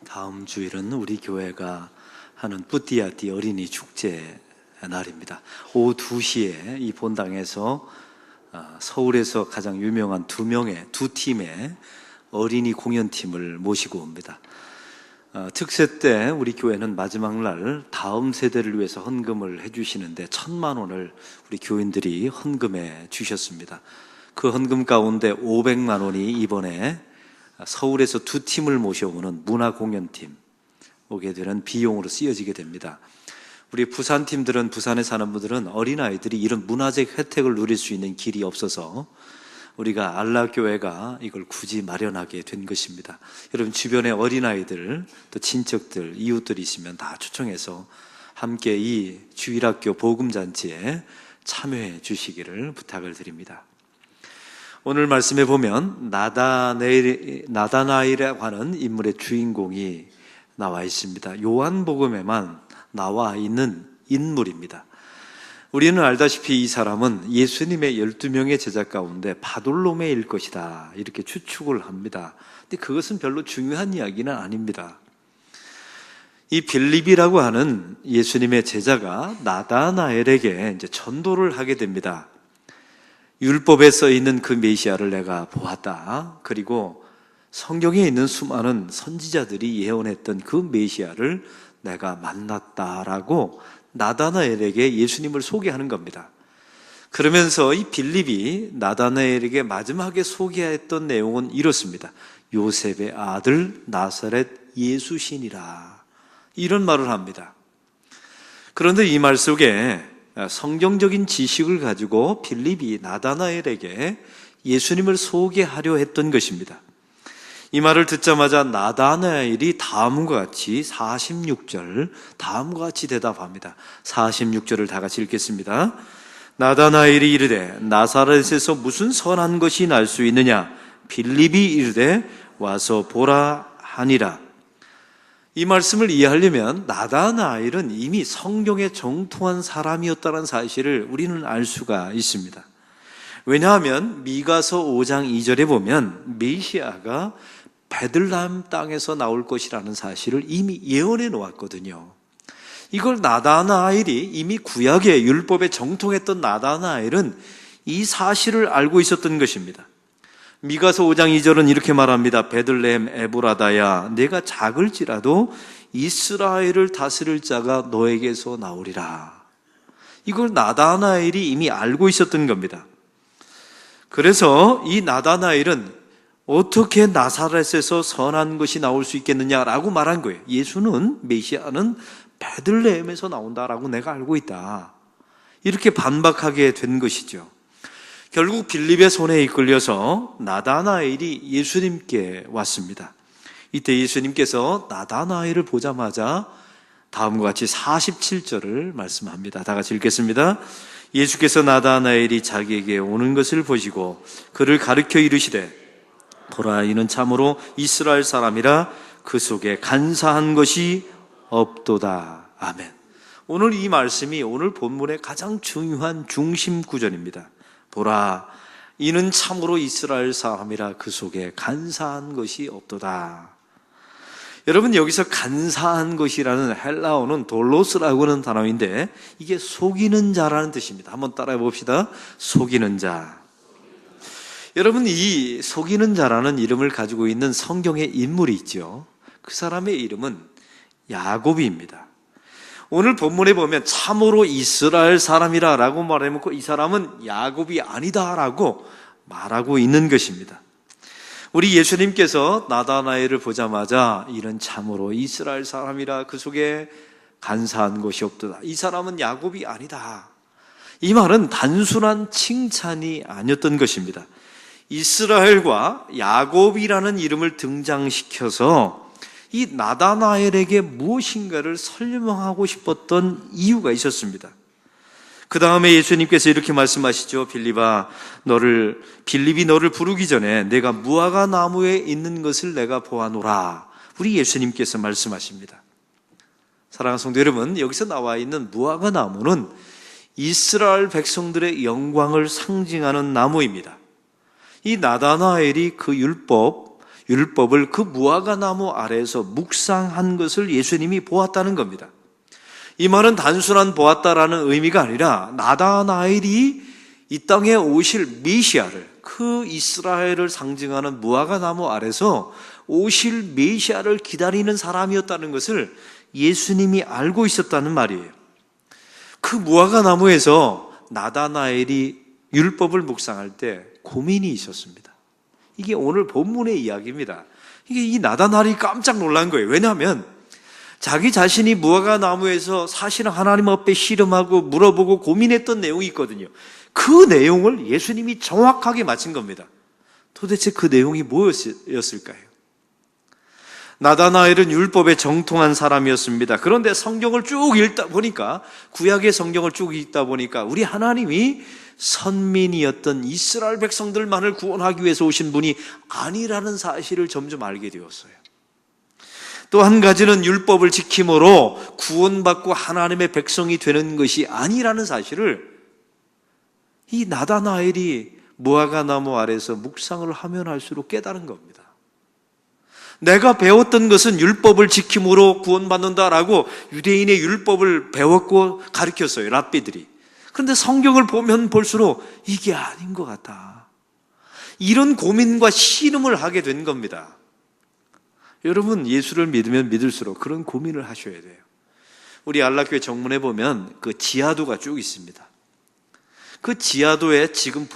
다음 주일은 우리 교회가 하는 뿌띠아띠 어린이 축제 날입니다. 오후 2시에 이 본당에서 서울에서 가장 유명한 두 팀의 어린이 공연팀을 모시고 옵니다. 특세 때 우리 교회는 마지막 날 다음 세대를 위해서 헌금을 해주시는데 1,000만 원을 우리 교인들이 헌금해 주셨습니다. 그 헌금 가운데 500만 원이 이번에 서울에서 두 팀을 모셔오는 문화공연팀 오게 되는 비용으로 쓰여지게 됩니다. 우리 부산 팀들은, 부산에 사는 분들은 어린아이들이 이런 문화적 혜택을 누릴 수 있는 길이 없어서 우리가 알라교회가 이걸 굳이 마련하게 된 것입니다. 여러분 주변에 어린아이들, 또 친척들, 이웃들이 있으면 다 초청해서 함께 이 주일학교 복음잔치에 참여해 주시기를 부탁을 드립니다. 오늘 말씀에 보면 나다나엘이라고 하는 인물의 주인공이 나와 있습니다. 요한복음에만 나와 있는 인물입니다. 우리는 알다시피 이 사람은 예수님의 12명의 제자 가운데 바돌로메일 것이다 이렇게 추측을 합니다. 근데 그것은 별로 중요한 이야기는 아닙니다. 이 빌립이라고 하는 예수님의 제자가 나다나엘에게 이제 전도를 하게 됩니다. 율법에 써 있는 그 메시아를 내가 보았다. 그리고 성경에 있는 수많은 선지자들이 예언했던 그 메시아를 내가 만났다라고 나다나엘에게 예수님을 소개하는 겁니다. 그러면서 이 빌립이 나다나엘에게 마지막에 소개했던 내용은 이렇습니다. 요셉의 아들 나사렛 예수시니라, 이런 말을 합니다. 그런데 이 말 속에 성경적인 지식을 가지고 빌립이 나다나엘에게 예수님을 소개하려 했던 것입니다. 이 말을 듣자마자 나다나엘이 다음과 같이 46절 다음과 같이 대답합니다. 46절을 다 같이 읽겠습니다. 나다나엘이 이르되 나사렛에서 무슨 선한 것이 날 수 있느냐? 빌립이 이르되 와서 보라 하니라. 이 말씀을 이해하려면 나다나엘은 이미 성경에 정통한 사람이었다는 사실을 우리는 알 수가 있습니다. 왜냐하면 미가서 5장 2절에 보면 메시아가 베들레헴 땅에서 나올 것이라는 사실을 이미 예언해 놓았거든요. 이걸 나다나엘이 이미 구약의 율법에 정통했던 나다나엘은 이 사실을 알고 있었던 것입니다. 미가서 5장 2절은 이렇게 말합니다. 베들레헴 에브라다야, 내가 작을지라도 이스라엘을 다스릴 자가 너에게서 나오리라. 이걸 나다나엘이 이미 알고 있었던 겁니다. 그래서 이 나다나엘은 어떻게 나사렛에서 선한 것이 나올 수 있겠느냐라고 말한 거예요. 예수는, 메시아는 베들레헴에서 나온다라고 내가 알고 있다. 이렇게 반박하게 된 것이죠. 결국 빌립의 손에 이끌려서 나다나엘이 예수님께 왔습니다. 이때 예수님께서 나다나엘을 보자마자 다음과 같이 47절을 말씀합니다. 다 같이 읽겠습니다. 예수께서 나다나엘이 자기에게 오는 것을 보시고 그를 가르쳐 이르시되 보라, 이는 참으로 이스라엘 사람이라 그 속에 간사한 것이 없도다. 아멘. 오늘 이 말씀이 오늘 본문의 가장 중요한 중심 구절입니다. 보라, 이는 참으로 이스라엘 사람이라 그 속에 간사한 것이 없도다. 여러분, 여기서 간사한 것이라는 헬라어는 돌로스라고 하는 단어인데 이게 속이는 자라는 뜻입니다. 한번 따라해 봅시다. 속이는 자. 여러분, 이 속이는 자라는 이름을 가지고 있는 성경의 인물이 있죠. 그 사람의 이름은 야곱입니다. 오늘 본문에 보면 참으로 이스라엘 사람이라 라고 말해놓고 이 사람은 야곱이 아니다 라고 말하고 있는 것입니다. 우리 예수님께서 나다나엘을 보자마자 이는 참으로 이스라엘 사람이라 그 속에 간사한 것이 없도다. 이 사람은 야곱이 아니다. 이 말은 단순한 칭찬이 아니었던 것입니다. 이스라엘과 야곱이라는 이름을 등장시켜서 이 나다나엘에게 무엇인가를 설명하고 싶었던 이유가 있었습니다. 그 다음에 예수님께서 이렇게 말씀하시죠. 빌립이 너를 부르기 전에 내가 무화과 나무에 있는 것을 내가 보아노라. 우리 예수님께서 말씀하십니다. 사랑하는 성도 여러분, 여기서 나와 있는 무화과 나무는 이스라엘 백성들의 영광을 상징하는 나무입니다. 이 나다나엘이 그 율법을 그 무화과 나무 아래에서 묵상한 것을 예수님이 보았다는 겁니다. 이 말은 단순한 보았다라는 의미가 아니라 나다나엘이 이 땅에 오실 메시아를, 그 이스라엘을 상징하는 무화과 나무 아래서 오실 메시아를 기다리는 사람이었다는 것을 예수님이 알고 있었다는 말이에요. 그 무화과 나무에서 나다나엘이 율법을 묵상할 때 고민이 있었습니다. 이게 오늘 본문의 이야기입니다. 이게 이 나다나엘이 깜짝 놀란 거예요. 왜냐하면 자기 자신이 무화과 나무에서 사실은 하나님 앞에 씨름하고 물어보고 고민했던 내용이 있거든요. 그 내용을 예수님이 정확하게 맞힌 겁니다. 도대체 그 내용이 뭐였을까요? 나다나엘은 율법에 정통한 사람이었습니다. 그런데 성경을 쭉 읽다 보니까, 구약의 성경을 쭉 읽다 보니까 우리 하나님이 선민이었던 이스라엘 백성들만을 구원하기 위해서 오신 분이 아니라는 사실을 점점 알게 되었어요. 또 한 가지는 율법을 지킴으로 구원받고 하나님의 백성이 되는 것이 아니라는 사실을 이 나다나엘이 무화과 나무 아래서 묵상을 하면 할수록 깨달은 겁니다. 내가 배웠던 것은 율법을 지킴으로 구원받는다라고 유대인의 율법을 배웠고 가르쳤어요, 랍비들이. 그런데 성경을 보면 볼수록 이게 아닌 것 같다. 이런 고민과 씨름을 하게 된 겁니다. 여러분, 예수를 믿으면 믿을수록 그런 고민을 하셔야 돼요. 우리 안락교회 정문에 보면 그 지하도가 쭉 있습니다. 그 지하도에 지금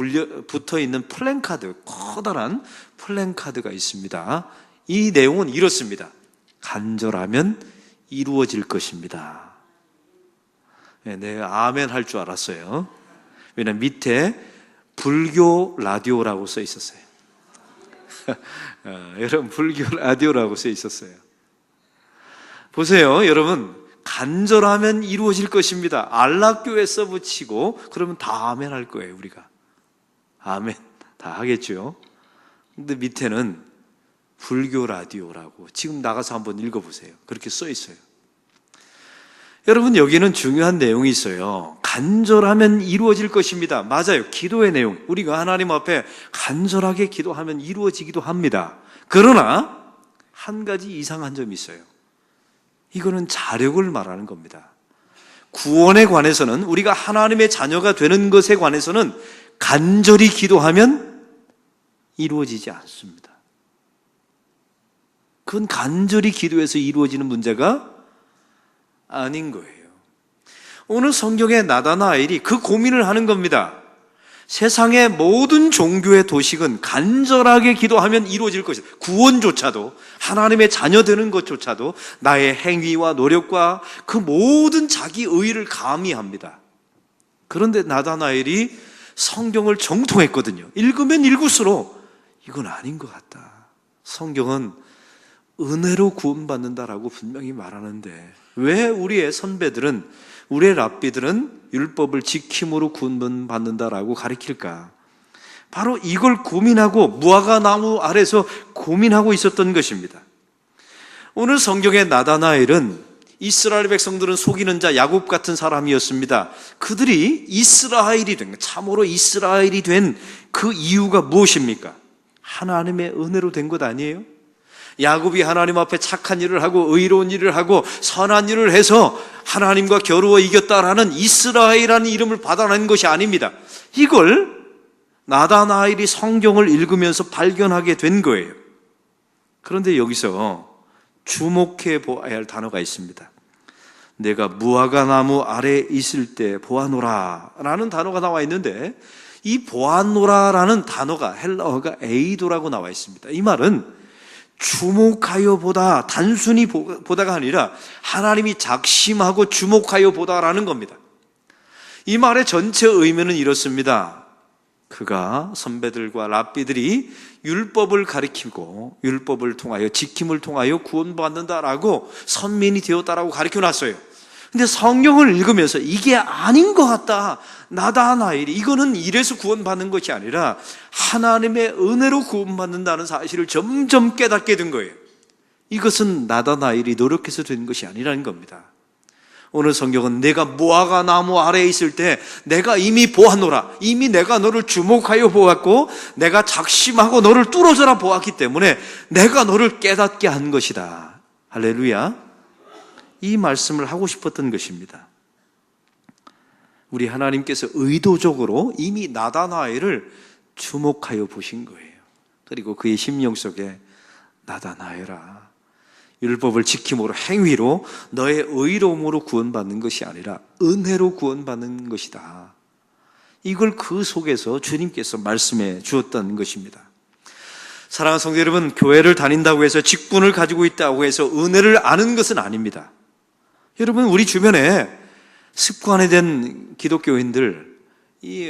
붙어 있는 플랜카드, 커다란 플랜카드가 있습니다. 이 내용은 이렇습니다. 간절하면 이루어질 것입니다. 네, 아멘 할 줄 알았어요. 왜냐면 밑에 불교 라디오라고 써 있었어요. 여러분, 불교 라디오라고 써 있었어요. 보세요, 여러분, 간절하면 이루어질 것입니다. 안락교에 써붙이고 그러면 다 아멘 할 거예요. 우리가 아멘 다 하겠죠. 근데 밑에는 불교 라디오라고, 지금 나가서 한번 읽어보세요. 그렇게 써 있어요. 여러분, 여기는 중요한 내용이 있어요. 간절하면 이루어질 것입니다. 맞아요. 기도의 내용, 우리가 하나님 앞에 간절하게 기도하면 이루어지기도 합니다. 그러나 한 가지 이상한 점이 있어요. 이거는 자력을 말하는 겁니다. 구원에 관해서는, 우리가 하나님의 자녀가 되는 것에 관해서는 간절히 기도하면 이루어지지 않습니다. 그건 간절히 기도해서 이루어지는 문제가 아닌 거예요. 오늘 성경의 나다나엘이 그 고민을 하는 겁니다. 세상의 모든 종교의 도식은 간절하게 기도하면 이루어질 것이다. 구원조차도, 하나님의 자녀 되는 것조차도 나의 행위와 노력과 그 모든 자기 의의를 가미합니다. 그런데 나다나엘이 성경을 정통했거든요. 읽으면 읽을수록 이건 아닌 것 같다. 성경은 은혜로 구원받는다라고 분명히 말하는데 왜 우리의 선배들은, 우리의 랍비들은 율법을 지킴으로 구원받는다라고 가르칠까? 바로 이걸 고민하고 무화과 나무 아래서 고민하고 있었던 것입니다. 오늘 성경의 나다나엘은 이스라엘 백성들은 속이는 자 야곱 같은 사람이었습니다. 그들이 이스라엘이 된, 참으로 이스라엘이 된 그 이유가 무엇입니까? 하나님의 은혜로 된 것 아니에요? 야곱이 하나님 앞에 착한 일을 하고 의로운 일을 하고 선한 일을 해서 하나님과 겨루어 이겼다라는 이스라엘이라는 이름을 받아낸 것이 아닙니다. 이걸 나다나엘이 성경을 읽으면서 발견하게 된 거예요. 그런데 여기서 주목해 보아야 할 단어가 있습니다. 내가 무화과 나무 아래에 있을 때 보아노라 라는 단어가 나와 있는데, 이 보아노라라는 단어가 헬라어가 에이도라고 나와 있습니다. 이 말은 주목하여 보다, 단순히 보다가 아니라 하나님이 작심하고 주목하여 보다라는 겁니다. 이 말의 전체 의미는 이렇습니다. 그가, 선배들과 랍비들이 율법을 가리키고 율법을 통하여, 지킴을 통하여 구원받는다라고, 선민이 되었다라고 가르쳐놨어요. 근데 성경을 읽으면서 이게 아닌 것 같다. 나다나엘이 이거는 이래서 구원받는 것이 아니라 하나님의 은혜로 구원받는다는 사실을 점점 깨닫게 된 거예요. 이것은 나다나엘이 노력해서 된 것이 아니라는 겁니다. 오늘 성경은 내가 무화과 나무 아래에 있을 때 내가 이미 보았노라. 이미 내가 너를 주목하여 보았고 내가 작심하고 너를 뚫어져라 보았기 때문에 내가 너를 깨닫게 한 것이다. 할렐루야. 이 말씀을 하고 싶었던 것입니다. 우리 하나님께서 의도적으로 이미 나다나엘을 주목하여 보신 거예요. 그리고 그의 심령 속에 나다나엘아, 율법을 지킴으로 행위로 너의 의로움으로 구원받는 것이 아니라 은혜로 구원받는 것이다. 이걸 그 속에서 주님께서 말씀해 주었다는 것입니다. 사랑하는 성도 여러분, 교회를 다닌다고 해서 직분을 가지고 있다고 해서 은혜를 아는 것은 아닙니다. 여러분, 우리 주변에 습관화된 기독교인들,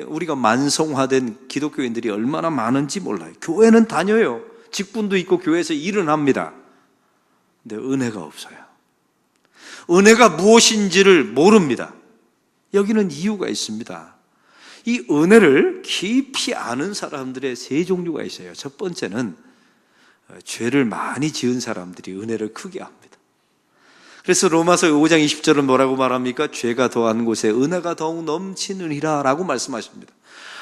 우리가 만성화된 기독교인들이 얼마나 많은지 몰라요. 교회는 다녀요. 직분도 있고 교회에서 일은 합니다. 근데 은혜가 없어요. 은혜가 무엇인지를 모릅니다. 여기는 이유가 있습니다. 이 은혜를 깊이 아는 사람들의 세 종류가 있어요. 첫 번째는 죄를 많이 지은 사람들이 은혜를 크게 압니다. 그래서 로마서 5장 20절은 뭐라고 말합니까? 죄가 더한 곳에 은혜가 더욱 넘치느니라 라고 말씀하십니다.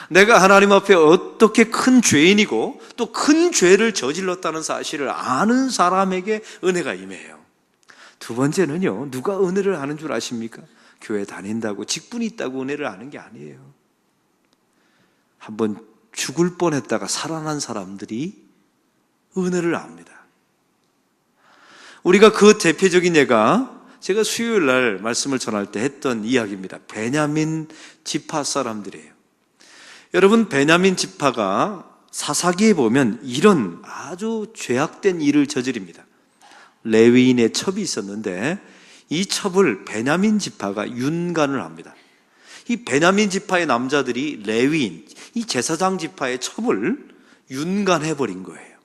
내가 하나님 앞에 어떻게 큰 죄인이고 또 큰 죄를 저질렀다는 사실을 아는 사람에게 은혜가 임해요. 두 번째는요, 누가 은혜를 아는 줄 아십니까? 교회 다닌다고 직분이 있다고 은혜를 아는 게 아니에요. 한번 죽을 뻔했다가 살아난 사람들이 은혜를 압니다. 우리가 그 대표적인 예가 제가 수요일 날 말씀을 전할 때 했던 이야기입니다. 베냐민 지파 사람들이에요. 여러분, 베냐민 지파가 사사기에 보면 이런 아주 죄악된 일을 저지릅니다. 레위인의 첩이 있었는데 이 첩을 베냐민 지파가 윤관을 합니다. 이 베냐민 지파의 남자들이 레위인, 이 제사장 지파의 첩을 윤관해버린 거예요.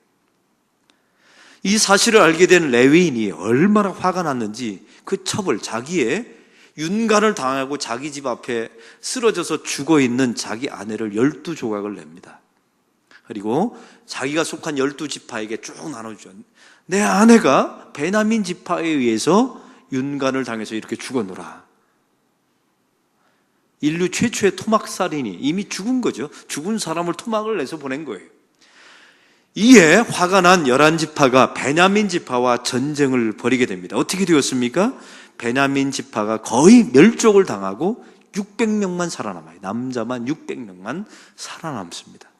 이 사실을 알게 된 레위인이 얼마나 화가 났는지 그 첩을, 자기의 윤관을 당하고 자기 집 앞에 쓰러져서 죽어있는 자기 아내를 12조각을 냅니다. 그리고 자기가 속한 12지파에게 쭉 나눠주죠. 내 아내가 베냐민 지파에 의해서 윤관을 당해서 이렇게 죽었노라. 인류 최초의 토막살인이 이미 죽은 거죠. 죽은 사람을 토막을 내서 보낸 거예요. 이에 화가 난 11지파가 베냐민 지파와 전쟁을 벌이게 됩니다. 어떻게 되었습니까? 베냐민 지파가 거의 멸족을 당하고 600명만 살아남아요. 남자만 600명만 살아남습니다.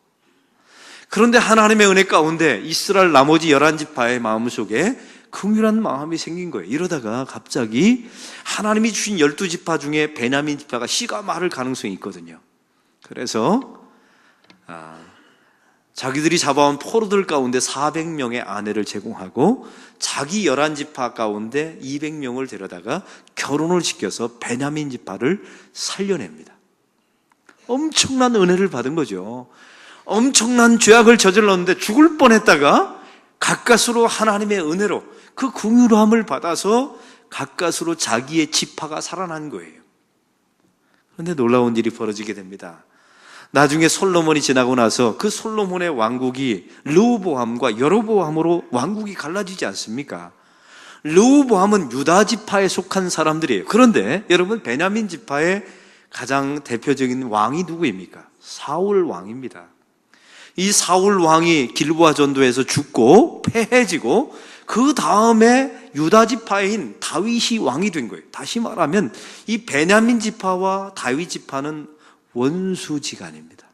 그런데 하나님의 은혜 가운데 이스라엘 나머지 11지파의 마음속에 긍휼한 마음이 생긴 거예요. 이러다가 갑자기 하나님이 주신 12지파 중에 베냐민 지파가 씨가 마를 가능성이 있거든요. 그래서 자기들이 잡아온 포로들 가운데 400명의 아내를 제공하고 자기 11지파 가운데 200명을 데려다가 결혼을 시켜서 베냐민 지파를 살려냅니다. 엄청난 은혜를 받은 거죠. 엄청난 죄악을 저질렀는데 죽을 뻔했다가 가까스로 하나님의 은혜로 그 긍휼함을 받아서 가까스로 자기의 지파가 살아난 거예요. 그런데 놀라운 일이 벌어지게 됩니다. 나중에 솔로몬이 지나고 나서 그 솔로몬의 왕국이 르호보암과 여로보암으로 왕국이 갈라지지 않습니까? 르호보암은 유다 지파에 속한 사람들이에요. 그런데 여러분, 베냐민 지파의 가장 대표적인 왕이 누구입니까? 사울 왕입니다. 이 사울 왕이 길보아 전투에서 죽고 패해지고 그 다음에 유다 지파인 다윗이 왕이 된 거예요. 다시 말하면 이 베냐민 지파와 다윗 지파는 원수지간입니다.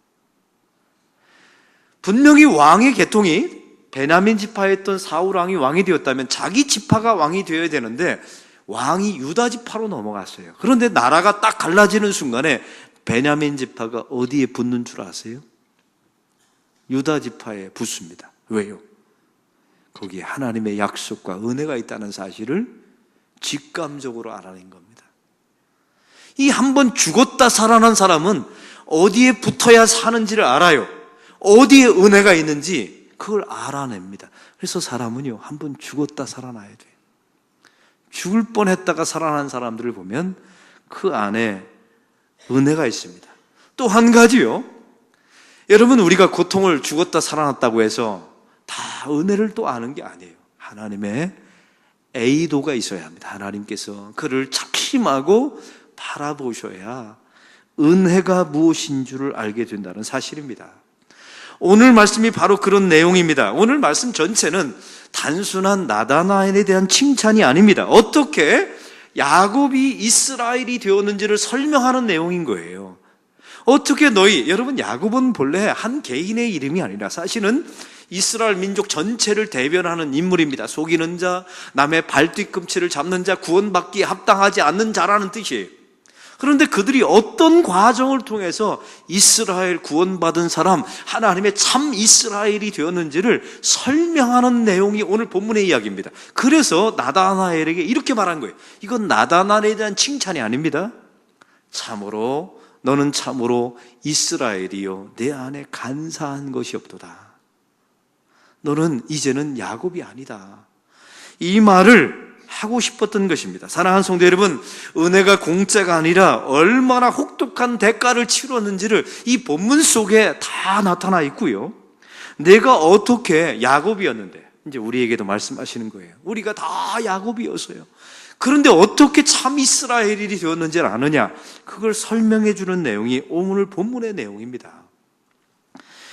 분명히 왕의 계통이 베냐민 지파였던 사울 왕이 왕이 되었다면 자기 지파가 왕이 되어야 되는데 왕이 유다 지파로 넘어갔어요. 그런데 나라가 딱 갈라지는 순간에 베냐민 지파가 어디에 붙는 줄 아세요? 유다 지파에 붙습니다. 왜요? 거기에 하나님의 약속과 은혜가 있다는 사실을 직감적으로 알아낸 겁니다. 이 한 번 죽었다 살아난 사람은 어디에 붙어야 사는지를 알아요. 어디에 은혜가 있는지 그걸 알아냅니다. 그래서 사람은요, 한 번 죽었다 살아나야 돼요. 죽을 뻔했다가 살아난 사람들을 보면 그 안에 은혜가 있습니다. 또 한 가지요, 여러분, 우리가 고통을 죽었다 살아났다고 해서 다 은혜를 또 아는 게 아니에요. 하나님의 애도가 있어야 합니다. 하나님께서 그를 착히 작심하고 바라보셔야 은혜가 무엇인 줄을 알게 된다는 사실입니다. 오늘 말씀이 바로 그런 내용입니다. 오늘 말씀 전체는 단순한 나다나엘에 대한 칭찬이 아닙니다. 어떻게 야곱이 이스라엘이 되었는지를 설명하는 내용인 거예요. 어떻게 여러분, 야곱은 본래 한 개인의 이름이 아니라 사실은 이스라엘 민족 전체를 대변하는 인물입니다. 속이는 자, 남의 발뒤꿈치를 잡는 자, 구원받기에 합당하지 않는 자라는 뜻이에요. 그런데 그들이 어떤 과정을 통해서 이스라엘 구원받은 사람, 하나님의 참 이스라엘이 되었는지를 설명하는 내용이 오늘 본문의 이야기입니다. 그래서 나다나엘에게 이렇게 말한 거예요. 이건 나다나엘에 대한 칭찬이 아닙니다. 참으로 너는 참으로 이스라엘이요 내 안에 간사한 것이 없도다. 너는 이제는 야곱이 아니다. 이 말을 하고 싶었던 것입니다. 사랑하는 성도 여러분, 은혜가 공짜가 아니라 얼마나 혹독한 대가를 치렀는지를 이 본문 속에 다 나타나 있고요. 내가 어떻게 야곱이었는데, 이제 우리에게도 말씀하시는 거예요. 우리가 다 야곱이었어요. 그런데 어떻게 참 이스라엘이 되었는지를 아느냐? 그걸 설명해 주는 내용이 오늘 본문의 내용입니다.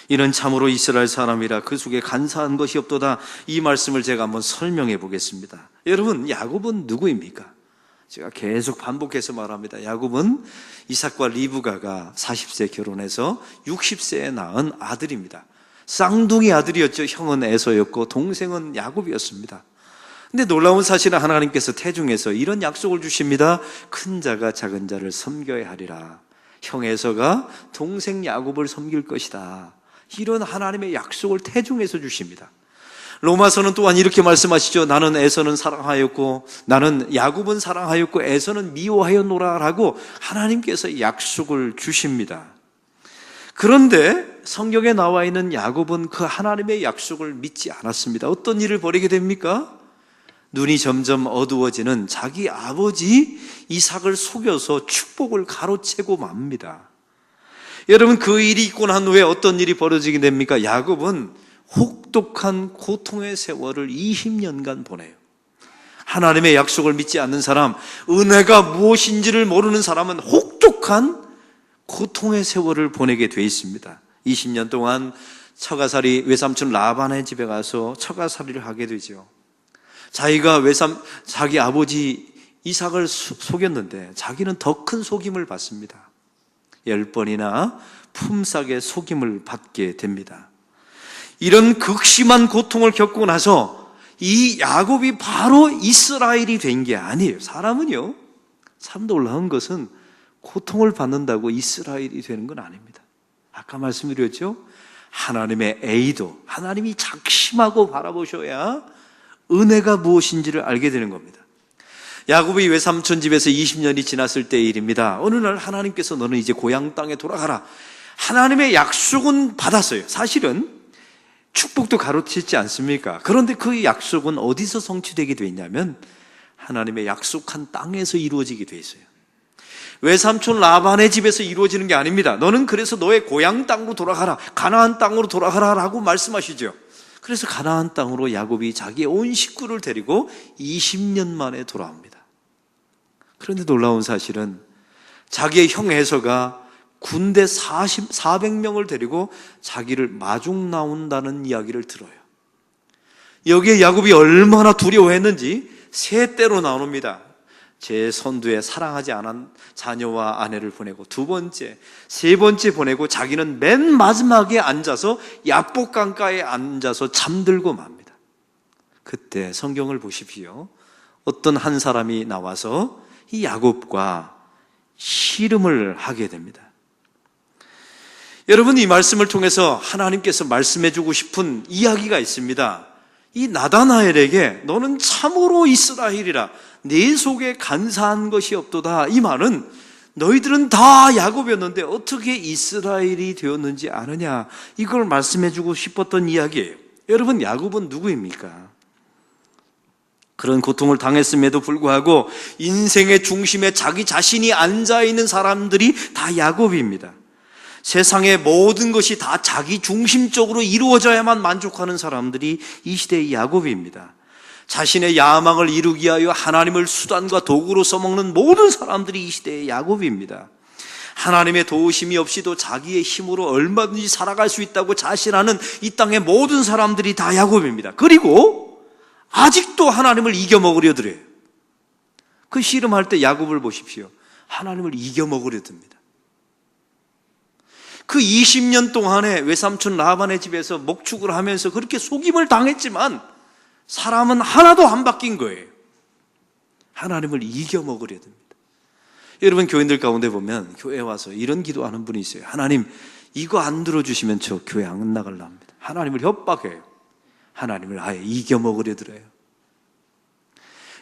이는 참으로 이스라엘 사람이라 그 속에 간사한 것이 없도다. 이 말씀을 제가 한번 설명해 보겠습니다. 여러분, 야곱은 누구입니까? 제가 계속 반복해서 말합니다. 야곱은 이삭과 리브가가 40세 결혼해서 60세에 낳은 아들입니다. 쌍둥이 아들이었죠. 형은 에서였고 동생은 야곱이었습니다. 근데 놀라운 사실은 하나님께서 태중에서 이런 약속을 주십니다. 큰 자가 작은 자를 섬겨야 하리라. 형 에서가 동생 야곱을 섬길 것이다. 이런 하나님의 약속을 태중에서 주십니다. 로마서는 또한 이렇게 말씀하시죠. 나는 에서는 사랑하였고 나는 야곱은 사랑하였고 에서는 미워하였노라라고 하나님께서 약속을 주십니다. 그런데 성경에 나와 있는 야곱은 그 하나님의 약속을 믿지 않았습니다. 어떤 일을 벌이게 됩니까? 눈이 점점 어두워지는 자기 아버지 이삭을 속여서 축복을 가로채고 맙니다. 여러분, 그 일이 있고 난 후에 어떤 일이 벌어지게 됩니까? 야곱은 혹독한 고통의 세월을 20년간 보내요. 하나님의 약속을 믿지 않는 사람, 은혜가 무엇인지를 모르는 사람은 혹독한 고통의 세월을 보내게 돼 있습니다. 20년 동안 처가살이 외삼촌 라반의 집에 가서 처가살이를 하게 되죠. 자기가 자기 아버지 이삭을 속였는데 자기는 더 큰 속임을 받습니다. 10번이나 품삯의 속임을 받게 됩니다. 이런 극심한 고통을 겪고 나서 이 야곱이 바로 이스라엘이 된 게 아니에요. 사람은요, 참 놀라운 것은 고통을 받는다고 이스라엘이 되는 건 아닙니다. 아까 말씀드렸죠? 하나님의 애도, 하나님이 작심하고 바라보셔야 은혜가 무엇인지를 알게 되는 겁니다. 야곱이 외삼촌 집에서 20년이 지났을 때의 일입니다. 어느 날 하나님께서 너는 이제 고향 땅에 돌아가라. 하나님의 약속은 받았어요. 사실은 축복도 가로치지 않습니까? 그런데 그 약속은 어디서 성취되게 돼 있냐면 하나님의 약속한 땅에서 이루어지게 돼 있어요. 외삼촌 라반의 집에서 이루어지는 게 아닙니다. 너는 그래서 너의 고향 땅으로 돌아가라. 가나안 땅으로 돌아가라 라고 말씀하시죠. 그래서 가나안 땅으로 야곱이 자기의 온 식구를 데리고 20년 만에 돌아옵니다. 그런데 놀라운 사실은 자기의 형 에서가 군대 400명을 데리고 자기를 마중 나온다는 이야기를 들어요. 여기에 야곱이 얼마나 두려워했는지 세 때로 나눕니다. 제 선두에 사랑하지 않은 자녀와 아내를 보내고 두 번째, 세 번째 보내고 자기는 맨 마지막에 앉아서 야복 강가에 앉아서 잠들고 맙니다. 그때 성경을 보십시오. 어떤 한 사람이 나와서 이 야곱과 씨름을 하게 됩니다. 여러분, 이 말씀을 통해서 하나님께서 말씀해주고 싶은 이야기가 있습니다. 이 나다나엘에게 너는 참으로 이스라엘이라 내 속에 간사한 것이 없도다. 이 말은 너희들은 다 야곱이었는데 어떻게 이스라엘이 되었는지 아느냐, 이걸 말씀해주고 싶었던 이야기예요. 여러분, 야곱은 누구입니까? 그런 고통을 당했음에도 불구하고 인생의 중심에 자기 자신이 앉아있는 사람들이 다 야곱입니다. 세상의 모든 것이 다 자기 중심적으로 이루어져야만 만족하는 사람들이 이 시대의 야곱입니다. 자신의 야망을 이루기 위하여 하나님을 수단과 도구로 써먹는 모든 사람들이 이 시대의 야곱입니다. 하나님의 도우심이 없이도 자기의 힘으로 얼마든지 살아갈 수 있다고 자신하는 이 땅의 모든 사람들이 다 야곱입니다. 그리고 아직도 하나님을 이겨먹으려 들어요. 그 씨름할 때 야곱을 보십시오. 하나님을 이겨먹으려 듭니다. 그 20년 동안에 외삼촌 라반의 집에서 목축을 하면서 그렇게 속임을 당했지만 사람은 하나도 안 바뀐 거예요. 하나님을 이겨먹으려 듭니다. 여러분, 교인들 가운데 보면 교회에 와서 이런 기도하는 분이 있어요. 하나님, 이거 안 들어주시면 저 교회 안 나가려 합니다. 하나님을 협박해요. 하나님을 아예 이겨먹으려 들어요.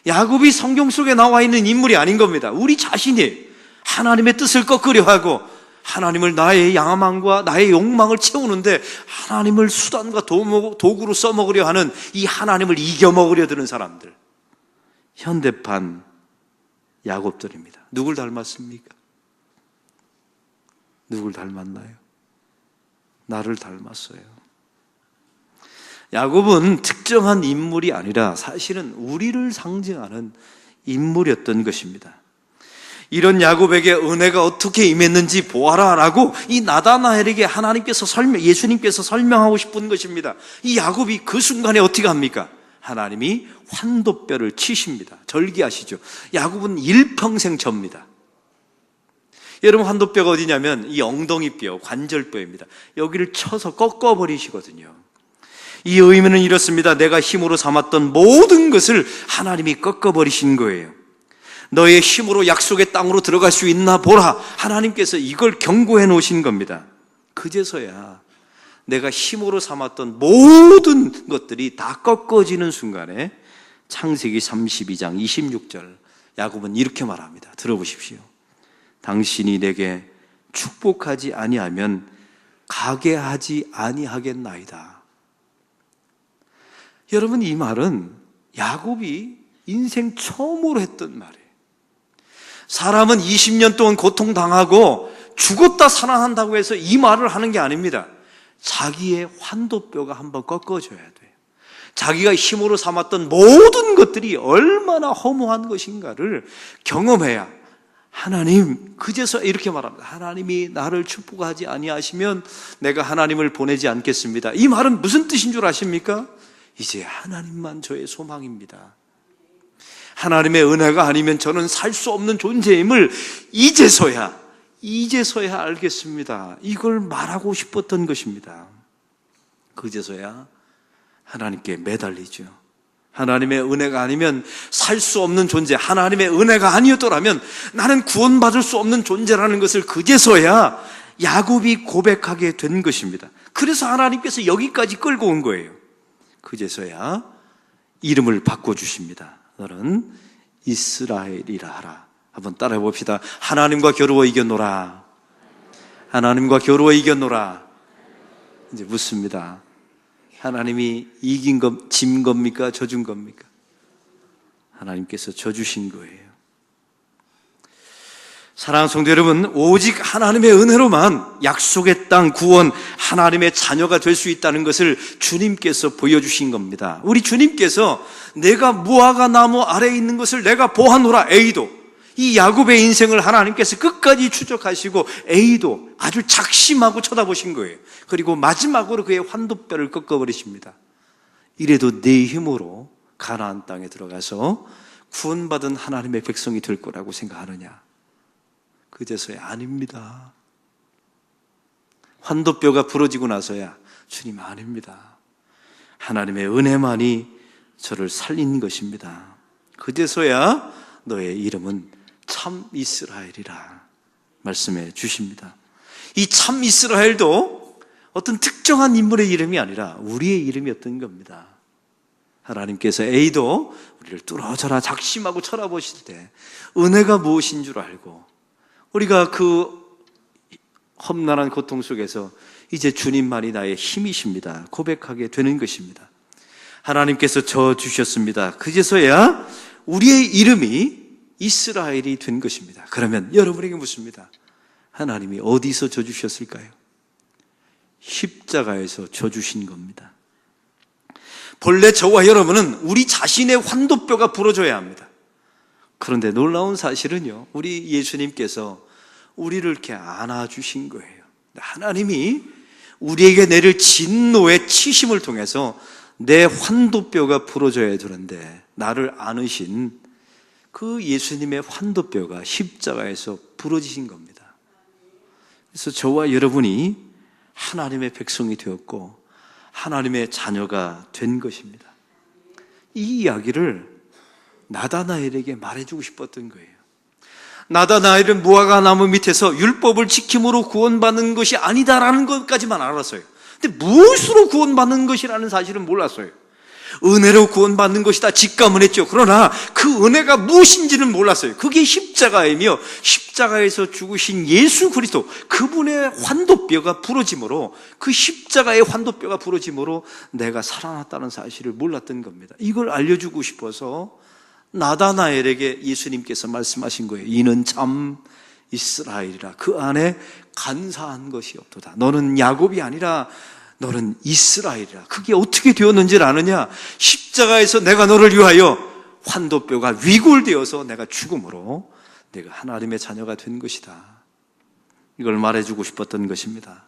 야곱이 성경 속에 나와 있는 인물이 아닌 겁니다. 우리 자신이 하나님의 뜻을 거꾸려 하고 하나님을 나의 야망과 나의 욕망을 채우는데 하나님을 수단과 도구로 써먹으려 하는 이 하나님을 이겨먹으려 드는 사람들, 현대판 야곱들입니다. 누굴 닮았습니까? 누굴 닮았나요? 나를 닮았어요. 야곱은 특정한 인물이 아니라 사실은 우리를 상징하는 인물이었던 것입니다. 이런 야곱에게 은혜가 어떻게 임했는지 보아라 라고 이 나다나엘에게 예수님께서 설명하고 싶은 것입니다. 이 야곱이 그 순간에 어떻게 합니까? 하나님이 환도뼈를 치십니다. 절기하시죠. 야곱은 일평생 접니다. 여러분, 환도뼈가 어디냐면 이 엉덩이뼈, 관절뼈입니다. 여기를 쳐서 꺾어버리시거든요. 이 의미는 이렇습니다. 내가 힘으로 삼았던 모든 것을 하나님이 꺾어버리신 거예요. 너의 힘으로 약속의 땅으로 들어갈 수 있나 보라. 하나님께서 이걸 경고해 놓으신 겁니다. 그제서야 내가 힘으로 삼았던 모든 것들이 다 꺾어지는 순간에 창세기 32장 26절 야곱은 이렇게 말합니다. 들어보십시오. 당신이 내게 축복하지 아니하면 가게 하지 아니하겠나이다. 여러분, 이 말은 야곱이 인생 처음으로 했던 말이에요. 사람은 20년 동안 고통당하고 죽었다 살아난다고 해서 이 말을 하는 게 아닙니다. 자기의 환도뼈가 한번 꺾어져야 돼요. 자기가 힘으로 삼았던 모든 것들이 얼마나 허무한 것인가를 경험해야 하나님, 그제서 이렇게 말합니다. 하나님이 나를 축복하지 아니하시면 내가 하나님을 보내지 않겠습니다. 이 말은 무슨 뜻인 줄 아십니까? 이제 하나님만 저의 소망입니다. 하나님의 은혜가 아니면 저는 살 수 없는 존재임을 이제서야 알겠습니다. 이걸 말하고 싶었던 것입니다. 그제서야 하나님께 매달리죠. 하나님의 은혜가 아니면 살 수 없는 존재, 하나님의 은혜가 아니었더라면 나는 구원받을 수 없는 존재라는 것을 그제서야 야곱이 고백하게 된 것입니다. 그래서 하나님께서 여기까지 끌고 온 거예요. 그제서야 이름을 바꿔주십니다. 너는 이스라엘이라 하라. 한번 따라해 봅시다. 하나님과 겨루어 이겼노라. 하나님과 겨루어 이겼노라. 이제 묻습니다. 하나님이 진 겁니까? 져준 겁니까? 하나님께서 져주신 거예요. 사랑하는 성도 여러분, 오직 하나님의 은혜로만 약속의 땅 구원, 하나님의 자녀가 될 수 있다는 것을 주님께서 보여주신 겁니다. 우리 주님께서 내가 무화과 나무 아래에 있는 것을 내가 보아노라. A도 이 야곱의 인생을 하나님께서 끝까지 추적하시고 A도 아주 작심하고 쳐다보신 거예요. 그리고 마지막으로 그의 환도뼈를 꺾어버리십니다. 이래도 내 힘으로 가나안 땅에 들어가서 구원받은 하나님의 백성이 될 거라고 생각하느냐? 그제서야 아닙니다. 환도뼈가 부러지고 나서야 주님 아닙니다. 하나님의 은혜만이 저를 살린 것입니다. 그제서야 너의 이름은 참 이스라엘이라 말씀해 주십니다. 이 참 이스라엘도 어떤 특정한 인물의 이름이 아니라 우리의 이름이었던 겁니다. 하나님께서 A도 우리를 뚫어져라 작심하고 쳐다보실 때 은혜가 무엇인 줄 알고 우리가 그 험난한 고통 속에서 이제 주님만이 나의 힘이십니다 고백하게 되는 것입니다. 하나님께서 져주셨습니다. 그제서야 우리의 이름이 이스라엘이 된 것입니다. 그러면 여러분에게 묻습니다. 하나님이 어디서 져주셨을까요? 십자가에서 져주신 겁니다. 본래 저와 여러분은 우리 자신의 환도뼈가 부러져야 합니다. 그런데 놀라운 사실은요, 우리 예수님께서 우리를 이렇게 안아주신 거예요. 하나님이 우리에게 내릴 진노의 치심을 통해서 내 환도뼈가 부러져야 되는데 나를 안으신 그 예수님의 환도뼈가 십자가에서 부러지신 겁니다. 그래서 저와 여러분이 하나님의 백성이 되었고 하나님의 자녀가 된 것입니다. 이 이야기를 나다나엘에게 말해주고 싶었던 거예요. 나다나엘은 무화과 나무 밑에서 율법을 지킴으로 구원받는 것이 아니다라는 것까지만 알았어요. 근데 무엇으로 구원받는 것이라는 사실은 몰랐어요. 은혜로 구원받는 것이다 직감은 했죠. 그러나 그 은혜가 무엇인지는 몰랐어요. 그게 십자가이며 십자가에서 죽으신 예수 그리스도 그분의 환도뼈가 부러짐으로, 그 십자가의 환도뼈가 부러짐으로 내가 살아났다는 사실을 몰랐던 겁니다. 이걸 알려주고 싶어서 나다나엘에게 예수님께서 말씀하신 거예요. 이는 참 이스라엘이라. 그 안에 간사한 것이 없도다. 너는 야곱이 아니라 너는 이스라엘이라. 그게 어떻게 되었는지를 아느냐? 십자가에서 내가 너를 위하여 환도뼈가 위골되어서 내가 죽음으로 내가 하나님의 자녀가 된 것이다. 이걸 말해주고 싶었던 것입니다.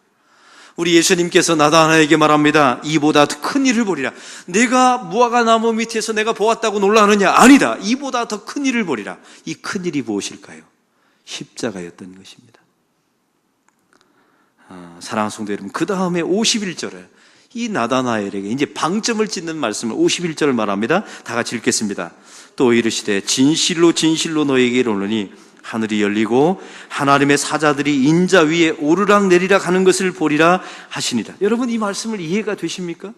우리 예수님께서 나다나엘에게 말합니다. 이보다 더 큰 일을 보리라. 내가 무화과 나무 밑에서 내가 보았다고 놀라느냐? 아니다. 이보다 더 큰 일을 보리라. 이 큰 일이 무엇일까요? 십자가였던 것입니다. 사랑하는 성도 여러분, 그 다음에 51절에 이 나다나엘에게 이제 방점을 짓는 말씀을 51절을 말합니다. 다 같이 읽겠습니다. 또 이르시되 진실로 진실로 너에게 이르노니 하늘이 열리고 하나님의 사자들이 인자 위에 오르락 내리락 하는 것을 보리라 하시니라. 여러분, 이 말씀을 이해가 되십니까?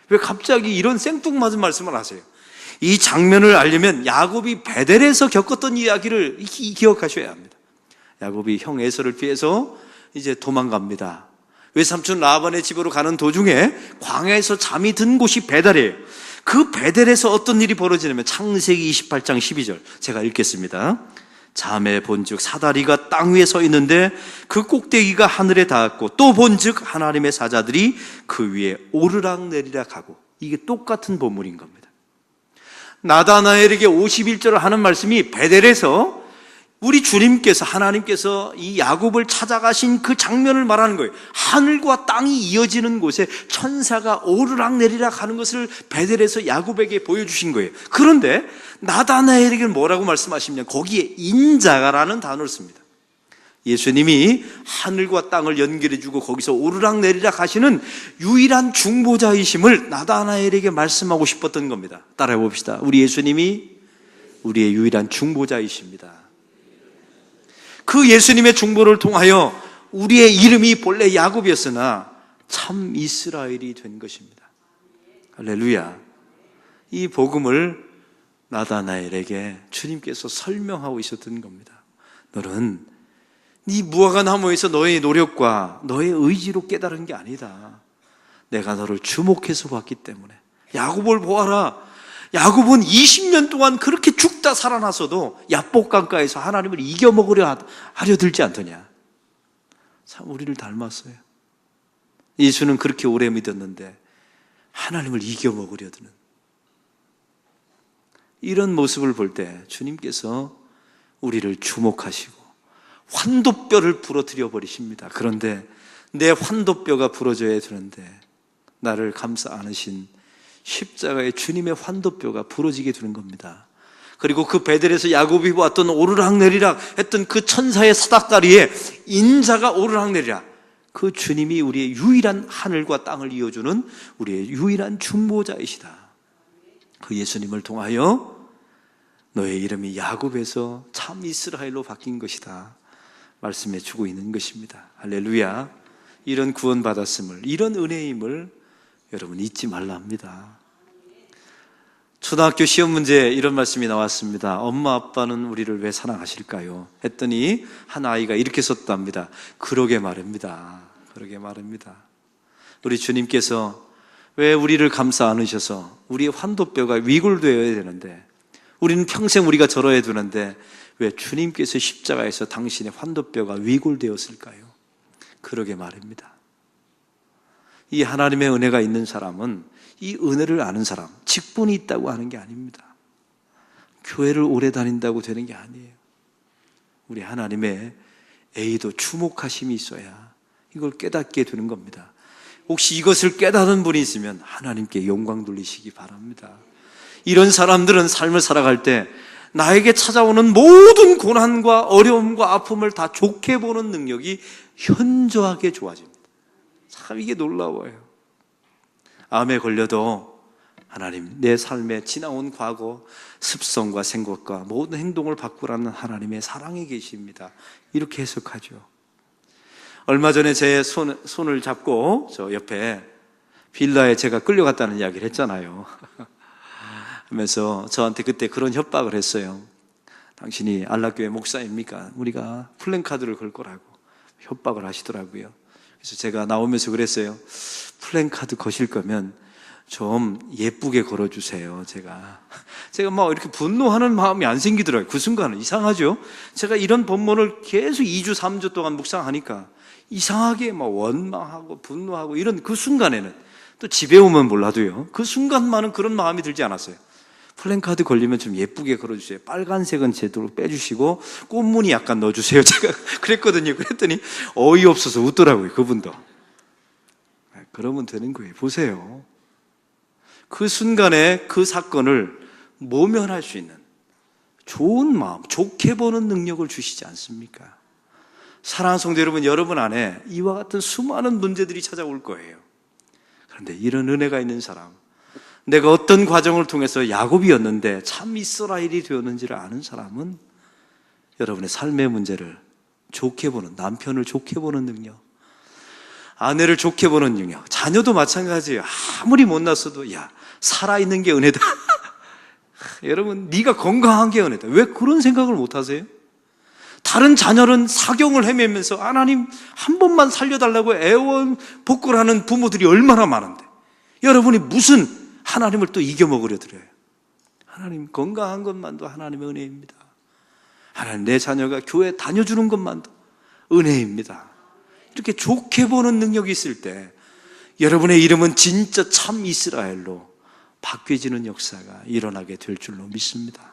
왜 갑자기 이런 생뚱맞은 말씀을 하세요? 이 장면을 알려면 야곱이 베델에서 겪었던 이야기를 기억하셔야 합니다. 야곱이 형 에서를 피해서 이제 도망갑니다. 외삼촌 라반의 집으로 가는 도중에 광야에서 잠이 든 곳이 베델이에요. 그 베델에서 어떤 일이 벌어지냐면 창세기 28장 12절 제가 읽겠습니다. 잠에 본즉 사다리가 땅 위에 서 있는데 그 꼭대기가 하늘에 닿았고 또 본즉 하나님의 사자들이 그 위에 오르락 내리락 하고, 이게 똑같은 본문인 겁니다. 나다나엘에게 51절을 하는 말씀이 베델에서 우리 주님께서, 하나님께서 이 야곱을 찾아가신 그 장면을 말하는 거예요. 하늘과 땅이 이어지는 곳에 천사가 오르락 내리락 하는 것을 베델에서 야곱에게 보여주신 거예요. 그런데 나다나엘에게는 뭐라고 말씀하시냐면 거기에 인자가라는 단어를 씁니다. 예수님이 하늘과 땅을 연결해주고 거기서 오르락 내리락 하시는 유일한 중보자이심을 나다나엘에게 말씀하고 싶었던 겁니다. 따라해 봅시다. 우리 예수님이 우리의 유일한 중보자이십니다. 그 예수님의 중보를 통하여 우리의 이름이 본래 야곱이었으나 참 이스라엘이 된 것입니다. 할렐루야. 이 복음을 나다나엘에게 주님께서 설명하고 있었던 겁니다. 너는 네 무화과 나무에서 너의 노력과 너의 의지로 깨달은 게 아니다. 내가 너를 주목해서 봤기 때문에. 야곱을 보아라. 야곱은 20년 동안 그렇게 죽다 살아났어도 야복강가에서 하나님을 이겨먹으려 하려 들지 않더냐. 참 우리를 닮았어요. 예수는 그렇게 오래 믿었는데 하나님을 이겨먹으려 드는 이런 모습을 볼 때 주님께서 우리를 주목하시고 환도뼈를 부러뜨려 버리십니다. 그런데 내 환도뼈가 부러져야 되는데 나를 감싸 안으신 십자가의 주님의 환도뼈가 부러지게 되는 겁니다. 그리고 그 베델에서 야곱이 보았던 오르락 내리락 했던 그 천사의 사닥다리에 인자가 오르락 내리락, 그 주님이 우리의 유일한 하늘과 땅을 이어주는 우리의 유일한 중보자이시다. 그 예수님을 통하여 너의 이름이 야곱에서 참 이스라엘로 바뀐 것이다 말씀해 주고 있는 것입니다. 할렐루야. 이런 구원받았음을, 이런 은혜임을 여러분 잊지 말라 합니다. 초등학교 시험 문제에 이런 말씀이 나왔습니다. 엄마 아빠는 우리를 왜 사랑하실까요? 했더니 한 아이가 이렇게 썼답니다. 그러게 말입니다. 그러게 말입니다. 우리 주님께서 왜 우리를 감싸 안으셔서 우리의 환도뼈가 위골되어야 되는데, 우리는 평생 우리가 절어야 되는데 왜 주님께서 십자가에서 당신의 환도뼈가 위골되었을까요? 그러게 말입니다. 이 하나님의 은혜가 있는 사람은 이 은혜를 아는 사람, 직분이 있다고 하는 게 아닙니다. 교회를 오래 다닌다고 되는 게 아니에요. 우리 하나님의 A도 주목하심이 있어야 이걸 깨닫게 되는 겁니다. 혹시 이것을 깨닫은 분이 있으면 하나님께 영광 돌리시기 바랍니다. 이런 사람들은 삶을 살아갈 때 나에게 찾아오는 모든 고난과 어려움과 아픔을 다 좋게 보는 능력이 현저하게 좋아집니다. 참 이게 놀라워요. 암에 걸려도 하나님, 내 삶에 지나온 과거, 습성과 생각과 모든 행동을 바꾸라는 하나님의 사랑이 계십니다. 이렇게 해석하죠. 얼마 전에 제 손을 잡고 저 옆에 빌라에 제가 끌려갔다는 이야기를 했잖아요. 하면서 저한테 그때 그런 협박을 했어요. 당신이 안락교회 목사입니까? 우리가 플랜카드를 걸 거라고 협박을 하시더라고요. 그래서 제가 나오면서 그랬어요. 플랜카드 거실 거면 좀 예쁘게 걸어주세요. 제가 막 이렇게 분노하는 마음이 안 생기더라고요. 그 순간은 이상하죠. 제가 이런 본문을 계속 2주 3주 동안 묵상하니까 이상하게 막 원망하고 분노하고 이런 그 순간에는, 또 집에 오면 몰라도요, 그 순간만은 그런 마음이 들지 않았어요. 플랜카드 걸리면 좀 예쁘게 걸어주세요. 빨간색은 제대로 빼주시고 꽃무늬 약간 넣어주세요. 제가 그랬거든요. 그랬더니 어이없어서 웃더라고요. 그분도. 그러면 되는 거예요. 보세요. 그 순간에 그 사건을 모면할 수 있는 좋은 마음, 좋게 보는 능력을 주시지 않습니까? 사랑하는 성도 여러분, 여러분 안에 이와 같은 수많은 문제들이 찾아올 거예요. 그런데 이런 은혜가 있는 사람, 내가 어떤 과정을 통해서 야곱이었는데 참 이스라엘이 되었는지를 아는 사람은 여러분의 삶의 문제를 좋게 보는, 남편을 좋게 보는 능력, 아내를 좋게 보는 능력, 자녀도 마찬가지예요. 아무리 못났어도 야, 살아있는 게 은혜다. 여러분, 네가 건강한 게 은혜다. 왜 그런 생각을 못 하세요? 다른 자녀는 사경을 헤매면서 하나님 한 번만 살려달라고 애원복구를 하는 부모들이 얼마나 많은데, 여러분이 무슨 하나님을 또 이겨먹으려 들어요. 하나님, 건강한 것만도 하나님의 은혜입니다. 하나님, 내 자녀가 교회 다녀주는 것만도 은혜입니다. 이렇게 좋게 보는 능력이 있을 때 여러분의 이름은 진짜 참 이스라엘로 바뀌어지는 역사가 일어나게 될 줄로 믿습니다.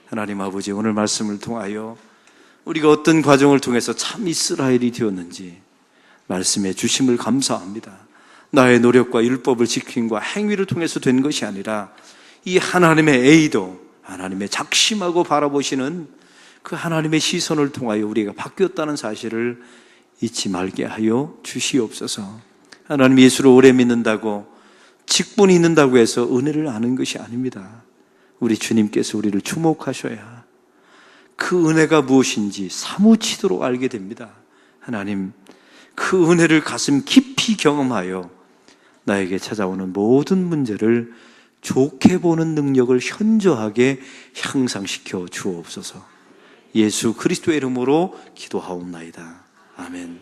하나님 아버지, 오늘 말씀을 통하여 우리가 어떤 과정을 통해서 참 이스라엘이 되었는지 말씀해 주심을 감사합니다. 나의 노력과 율법을 지킴과 행위를 통해서 된 것이 아니라 이 하나님의 애의도, 하나님의 작심하고 바라보시는 그 하나님의 시선을 통하여 우리가 바뀌었다는 사실을 잊지 말게 하여 주시옵소서. 하나님, 예수를 오래 믿는다고, 직분이 있는다고 해서 은혜를 아는 것이 아닙니다. 우리 주님께서 우리를 주목하셔야 그 은혜가 무엇인지 사무치도록 알게 됩니다. 하나님, 그 은혜를 가슴 깊이 경험하여 나에게 찾아오는 모든 문제를 좋게 보는 능력을 현저하게 향상시켜 주옵소서. 예수 그리스도의 이름으로 기도하옵나이다. 아멘.